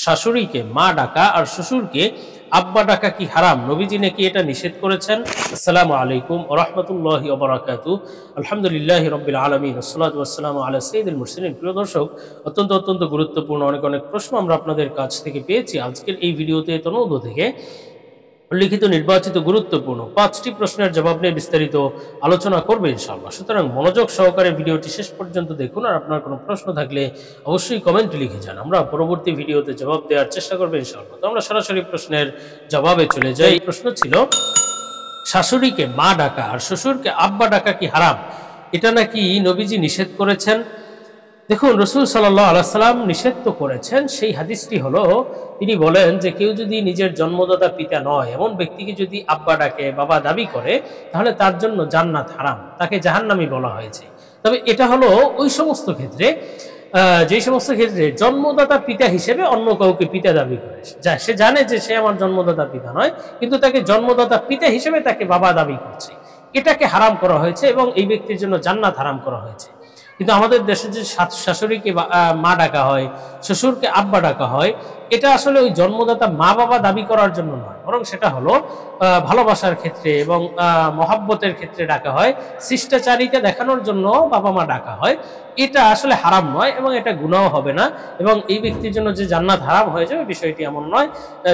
শাশুড়িকে মা ডাকা আর শ্বশুরকে আব্বা ডাকা কি হারাম? নবীজি নাকি এটা নিষেধ করেছেন। আসসালামু আলাইকুম ওয়া রাহমাতুল্লাহি ওয়া বারাকাতুহু। আলহামদুলিল্লাহি রাব্বিল আলামিন ওয়াসসালাতু ওয়াসসালামু আলা সাইয়্যিদিল মুরসালিন। প্রিয় দর্শক, অত্যন্ত গুরুত্বপূর্ণ অনেক প্রশ্ন আমরা আপনাদের কাছ থেকে পেয়েছি। আজকের এই ভিডিওতে তনূদ থেকে লিখিত নির্বাচিত গুরুত্বপূর্ণ ৫টি প্রশ্নের জবাব নিয়ে বিস্তারিত আলোচনা করবে ইনশাআল্লাহ। সুতরাং মনোযোগ সহকারে ভিডিওটি শেষ পর্যন্ত দেখুন। আর আপনার কোনো প্রশ্ন থাকলে অবশ্যই কমেন্টে লিখে যান। আমরা পরবর্তী ভিডিওতে জবাব দেওয়ার চেষ্টা করব ইনশাআল্লাহ। তো আমরা সরাসরি প্রশ্নের জবাবে চলে যাই। প্রশ্ন ছিল, শাশুড়িকে মা ডাকা আর শ্বশুরকে আব্বা ডাকা কি হারাম? এটা নাকি নবীজি নিষেধ করেছেন। দেখুন, রাসূল সাল্লাল্লাহু আলাইহি সাল্লাম নিষেধ তো করেছেন। সেই হাদিসটি হলো, তিনি বলেন যে কেউ যদি নিজের জন্মদাতা পিতা নয় এমন ব্যক্তিকে যদি আব্বা ডাকে, বাবা দাবি করে, তাহলে তার জন্য জান্নাত হারাম, তাকে জাহান্নামী বলা হয়েছে। তবে এটা হলো ওই সমস্ত ক্ষেত্রে, যে সমস্ত ক্ষেত্রে জন্মদাতা পিতা হিসেবে অন্য কাউকে পিতা দাবি করে। সে জানে যে সে আমার জন্মদাতা পিতা নয়, কিন্তু তাকে জন্মদাতা পিতা হিসেবে তাকে বাবা দাবি করছে। এটাকে হারাম করা হয়েছে এবং এই ব্যক্তির জন্য জান্নাত হারাম করা হয়েছে। কিন্তু আমাদের দেশে যে শাশুড়িকে মা ডাকা হয়, শ্বশুরকে আব্বা ডাকা হয়, এটা আসলে ওই জন্মদাতা মা বাবা দাবি করার জন্য নয়, বরং সেটা হলো ভালোবাসার ক্ষেত্রে এবং মহাব্বতের ক্ষেত্রে ডাকা হয়, শিষ্টাচারিতা দেখানোর জন্য বাবা মা ডাকা হয়। এটা আসলে হারাম নয় এবং এটা গুনাহ হবে না, এবং এই ব্যক্তির জন্য যে জান্নাত হারাম হয়ে যাবে বিষয়টি এমন নয়।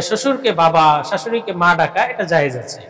শ্বশুরকে বাবা, শাশুড়িকে মা ডাকা এটা জায়েজ আছে।